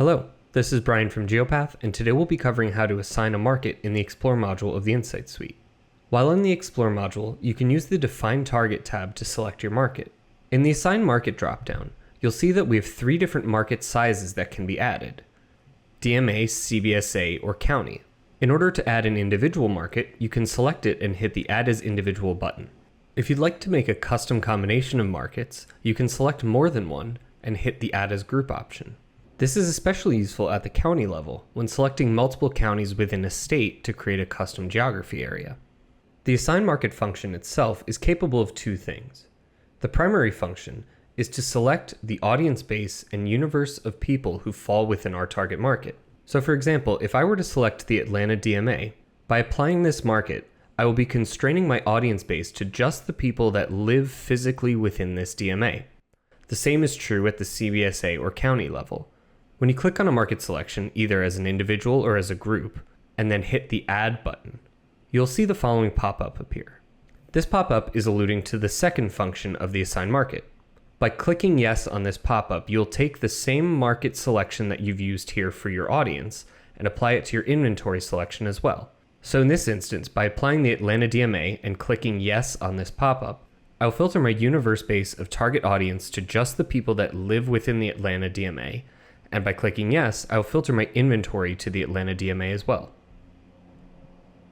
Hello, this is Brian from GeoPath, and today we'll be covering how to assign a market in the Explore module of the Insights Suite. While in the Explore module, you can use the Define Target tab to select your market. In the Assign Market dropdown, you'll see that we have three different market sizes that can be added: DMA, CBSA, or County. In order to add an individual market, you can select it and hit the Add as Individual button. If you'd like to make a custom combination of markets, you can select more than one and hit the Add as Group option. This is especially useful at the county level when selecting multiple counties within a state to create a custom geography area. The Assign Market function itself is capable of two things. The primary function is to select the audience base and universe of people who fall within our target market. So for example, if I were to select the Atlanta DMA, by applying this market, I will be constraining my audience base to just the people that live physically within this DMA. The same is true at the CBSA or county level. When you click on a market selection, either as an individual or as a group, and then hit the Add button, you'll see the following pop-up appear. This pop-up is alluding to the second function of the Assign Market. By clicking Yes on this pop-up, you'll take the same market selection that you've used here for your audience and apply it to your inventory selection as well. So in this instance, by applying the Atlanta DMA and clicking Yes on this pop-up, I'll filter my universe base of target audience to just the people that live within the Atlanta DMA, and by clicking Yes, I'll filter my inventory to the Atlanta DMA as well.